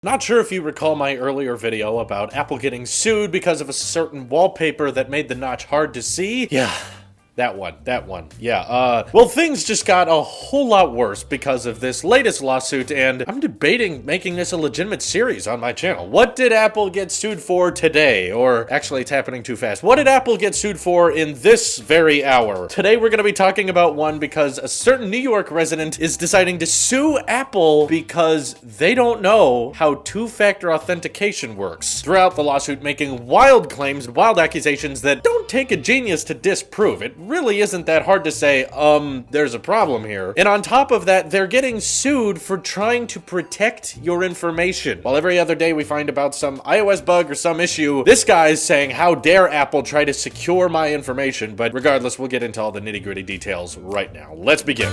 Not sure if you recall my earlier video about Apple getting sued because of a certain wallpaper that made the notch hard to see? Yeah. That one. Yeah, well, things just got a whole lot worse because of this latest lawsuit, and I'm debating making this a legitimate series on my channel. What did Apple get sued for today? Or, actually, it's happening too fast. What did Apple get sued for in this very hour? Today, we're gonna be talking about one because a certain New York resident is deciding to sue Apple because they don't know how two-factor authentication works. Throughout the lawsuit, making wild claims and wild accusations that don't take a genius to disprove. It really isn't that hard to say, there's a problem here. And on top of that, they're getting sued for trying to protect your information. While every other day we find about some iOS bug or some issue, this guy's saying, how dare Apple try to secure my information? But regardless, we'll get into all the nitty-gritty details right now. Let's begin.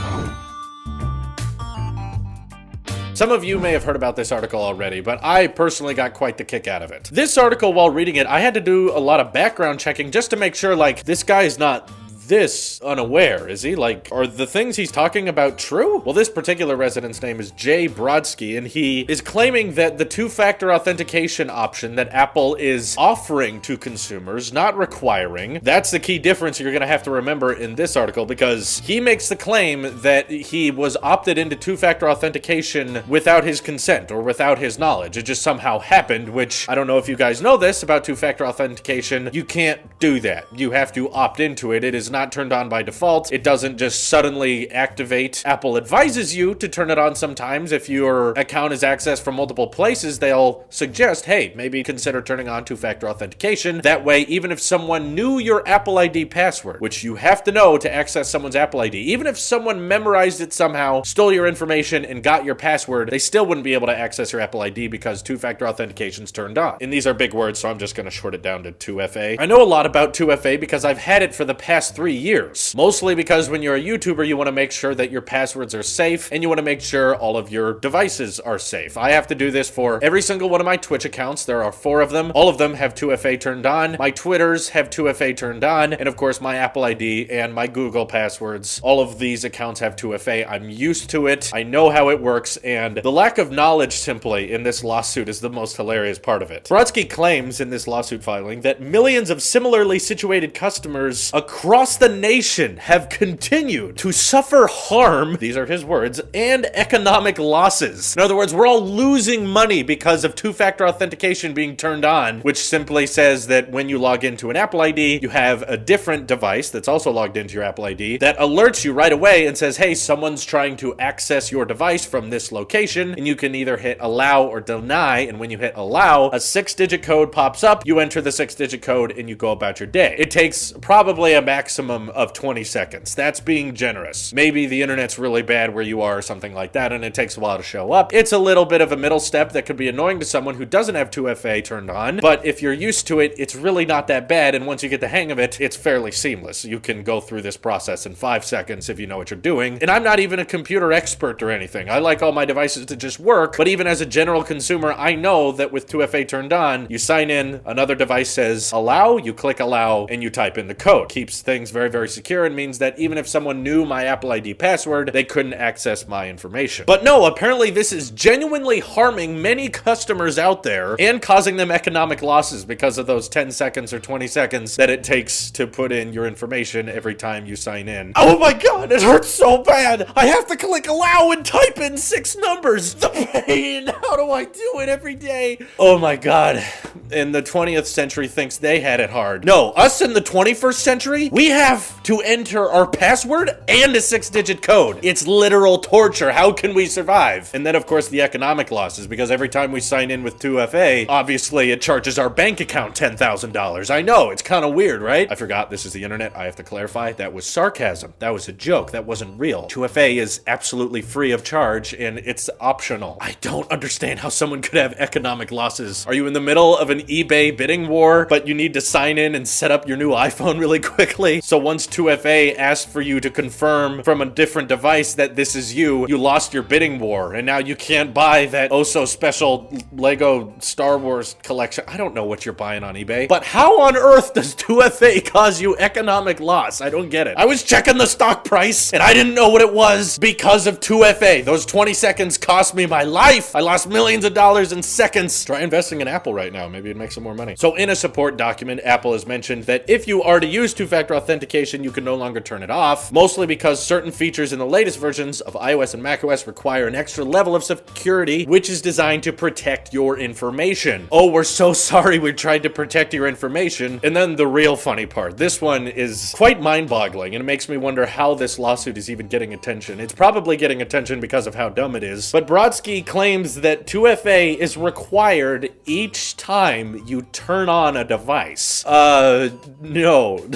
Some of you may have heard about this article already, but I personally got quite the kick out of it. This article, while reading it, I had to do a lot of background checking just to make sure, like, this guy's not this unaware, is he? Like, are the things he's talking about true? Well, this particular resident's name is Jay Brodsky, and he is claiming that the two-factor authentication option that Apple is offering to consumers, not requiring, that's the key difference you're gonna have to remember in this article, because he makes the claim that he was opted into two-factor authentication without his consent or without his knowledge. It just somehow happened, which I don't know if you guys know this about two-factor authentication. You can't do that. You have to opt into it. It is not turned on by default. It doesn't just suddenly activate. Apple advises you to turn it on sometimes. If your account is accessed from multiple places, they'll suggest, hey, maybe consider turning on two-factor authentication. That way, even if someone knew your Apple ID password, which you have to know to access someone's Apple ID, even if someone memorized it somehow, stole your information, and got your password, they still wouldn't be able to access your Apple ID because two-factor authentication's turned on. And these are big words, so I'm just gonna short it down to 2FA. I know a lot about 2FA because I've had it for the past 3 years. Mostly because when you're a YouTuber, you want to make sure that your passwords are safe and you want to make sure all of your devices are safe. I have to do this for every single one of my Twitch accounts. There are 4 of them. All of them have 2FA turned on. My Twitters have 2FA turned on. And of course, my Apple ID and my Google passwords. All of these accounts have 2FA. I'm used to it. I know how it works. And the lack of knowledge simply in this lawsuit is the most hilarious part of it. Brodsky claims in this lawsuit filing that millions of similarly situated customers across the nation have continued to suffer harm, these are his words, and economic losses. In other words, we're all losing money because of two-factor authentication being turned on, which simply says that when you log into an Apple ID, you have a different device that's also logged into your Apple ID that alerts you right away and says, hey, someone's trying to access your device from this location, and you can either hit allow or deny, and when you hit allow, a 6-digit code pops up, you enter the 6-digit code, and you go about your day. It takes probably a maximum of 20 seconds. That's being generous. Maybe the internet's really bad where you are or something like that, and it takes a while to show up. It's a little bit of a middle step that could be annoying to someone who doesn't have 2FA turned on, but if you're used to it, it's really not that bad, and once you get the hang of it, it's fairly seamless. You can go through this process in 5 seconds if you know what you're doing, and I'm not even a computer expert or anything. I like all my devices to just work, but even as a general consumer, I know that with 2FA turned on, you sign in, another device says allow, you click allow, and you type in the code. Keeps things very, very secure and means that even if someone knew my Apple ID password, they couldn't access my information. But no, apparently this is genuinely harming many customers out there and causing them economic losses because of those 10 seconds or 20 seconds that it takes to put in your information every time you sign in. Oh my god, it hurts so bad! I have to click allow and type in 6 numbers! The pain! How do I do it every day? Oh my god. And the 20th century thinks they had it hard. No, us in the 21st century, we have to enter our password and a 6-digit code. It's literal torture. How can we survive? And then, of course, the economic losses, because every time we sign in with 2FA, obviously it charges our bank account $10,000. I know, it's kind of weird, right? I forgot this is the internet. I have to clarify. That was sarcasm. That was a joke. That wasn't real. 2FA is absolutely free of charge, and it's optional. I don't understand how someone could have economic losses. Are you in the middle of an eBay bidding war, but you need to sign in and set up your new iPhone really quickly? So once 2FA asked for you to confirm from a different device that this is you lost your bidding war, and now you can't buy that oh-so special Lego Star Wars collection. I don't know what you're buying on eBay, but how on earth does 2FA cause you economic loss? I don't get it. I was checking the stock price, and I didn't know what it was because of 2FA. Those 20 seconds cost me my life. I lost millions of dollars in seconds. Try investing in Apple right now. Maybe it'd make some more money. So in a support document, Apple has mentioned that if you already use two-factor authentication, you can no longer turn it off, mostly because certain features in the latest versions of iOS and macOS require an extra level of security, which is designed to protect your information. Oh, we're so sorry we tried to protect your information. And then the real funny part. This one is quite mind-boggling, and it makes me wonder how this lawsuit is even getting attention. It's probably getting attention because of how dumb it is, but Brodsky claims that 2FA is required each time you turn on a device. No,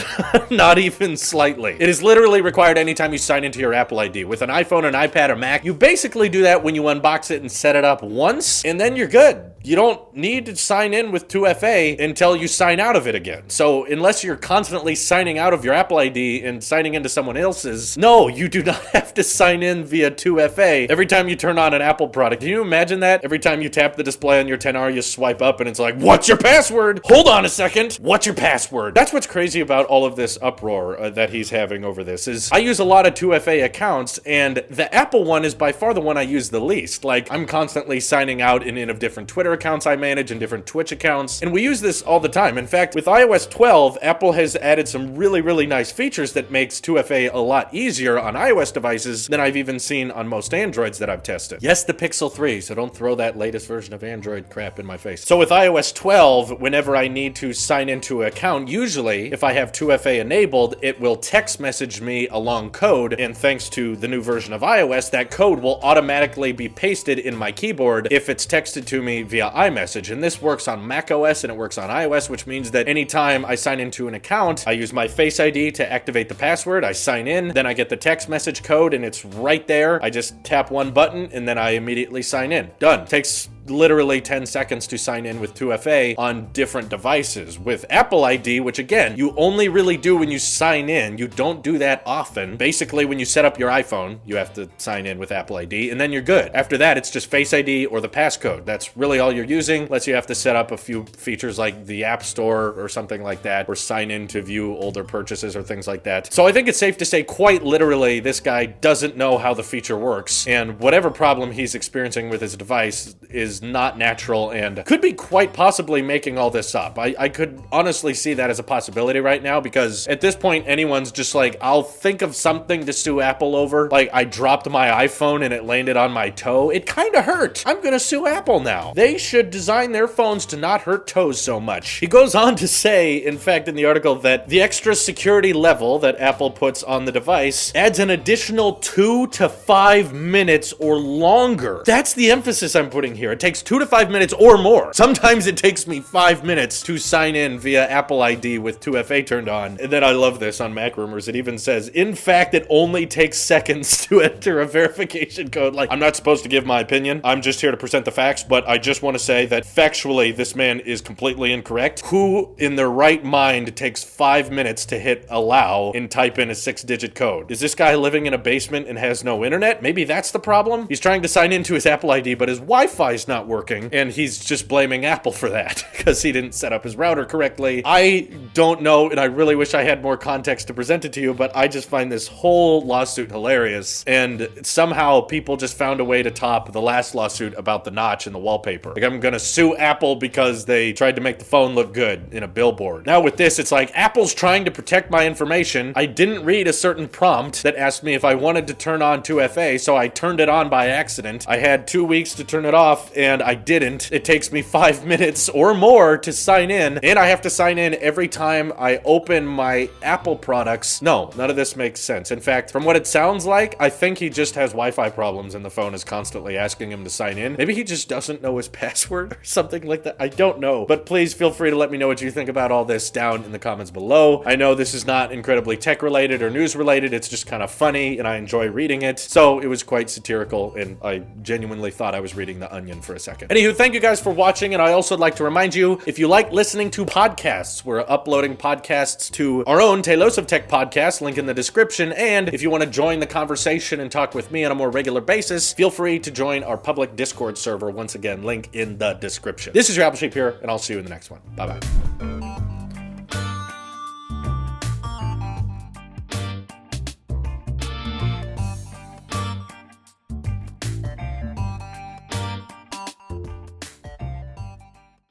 not even slightly. It is literally required anytime you sign into your Apple ID. With an iPhone, an iPad, or Mac, you basically do that when you unbox it and set it up once, and then you're good. You don't need to sign in with 2FA until you sign out of it again. So unless you're constantly signing out of your Apple ID and signing into someone else's, no, you do not have to sign in via 2FA every time you turn on an Apple product. Can you imagine that? Every time you tap the display on your 10R, you swipe up and it's like, what's your password? Hold on a second. What's your password? That's what's crazy about all of this uproar that he's having over this is I use a lot of 2FA accounts, and the Apple one is by far the one I use the least. Like, I'm constantly signing out and in of different Twitter accounts I manage and different Twitch accounts, and we use this all the time. In fact, with iOS 12, Apple has added some really, really nice features that makes 2FA a lot easier on iOS devices than I've even seen on most Androids that I've tested. Yes, the Pixel 3, so don't throw that latest version of Android crap in my face. So with iOS 12, whenever I need to sign into an account, usually, if I have 2FA enabled, it will text message me a long code, and thanks to the new version of iOS, that code will automatically be pasted in my keyboard if it's texted to me via iMessage. And this works on macOS and it works on iOS, which means that anytime I sign into an account, I use my Face ID to activate the password, I sign in, then I get the text message code and it's right there. I just tap one button and then I immediately sign in. Done. Takes literally 10 seconds to sign in with 2FA on different devices. With Apple ID, which again, you only really do when you sign in, you don't do that often. Basically, when you set up your iPhone, you have to sign in with Apple ID, and then you're good. After that, it's just Face ID or the passcode. That's really all you're using, unless you have to set up a few features like the App Store or something like that, or sign in to view older purchases or things like that. So I think it's safe to say, quite literally, this guy doesn't know how the feature works, and whatever problem he's experiencing with his device is not natural and could be quite possibly making all this up. I could honestly see that as a possibility right now, because at this point, anyone's just like, I'll think of something to sue Apple over. Like, I dropped my iPhone and it landed on my toe. It kind of hurt. I'm gonna sue Apple now. They should design their phones to not hurt toes so much. He goes on to say, in fact, in the article, that the extra security level that Apple puts on the device adds an additional 2 to 5 minutes or longer. That's the emphasis I'm putting here. It takes 2 to 5 minutes or more. Sometimes it takes me 5 minutes to sign in via Apple ID with 2FA turned on. And then I love this on Mac Rumors. It even says, in fact, it only takes seconds to enter a verification code. Like, I'm not supposed to give my opinion. I'm just here to present the facts, but I just want to say that factually, this man is completely incorrect. Who in their right mind takes 5 minutes to hit allow and type in a 6-digit code? Is this guy living in a basement and has no internet? Maybe that's the problem? He's trying to sign into his Apple ID, but his Wi-Fi's not working, and he's just blaming Apple for that because he didn't set up his router correctly. I don't know, and I really wish I had more context to present it to you, but I just find this whole lawsuit hilarious, and somehow people just found a way to top the last lawsuit about the notch in the wallpaper. Like, I'm gonna sue Apple because they tried to make the phone look good in a billboard. Now with this, it's like, Apple's trying to protect my information. I didn't read a certain prompt that asked me if I wanted to turn on 2FA, so I turned it on by accident. I had 2 weeks to turn it off, and I didn't. It takes me 5 minutes or more to sign in, and I have to sign in every time I open my Apple products. No, none of this makes sense. In fact, from what it sounds like, I think he just has Wi-Fi problems and the phone is constantly asking him to sign in. Maybe he just doesn't know his password or something like that. I don't know. But please feel free to let me know what you think about all this down in the comments below. I know this is not incredibly tech related or news related. It's just kind of funny and I enjoy reading it. So it was quite satirical and I genuinely thought I was reading The Onion for for a second. Anywho, thank you guys for watching, and I also like to remind you, if you like listening to podcasts, we're uploading podcasts to our own Talos of Tech podcast, link in the description, and if you want to join the conversation and talk with me on a more regular basis, feel free to join our public Discord server. Once again, link in the description. This is your Apple Shape here, and I'll see you in the next one. Bye-bye.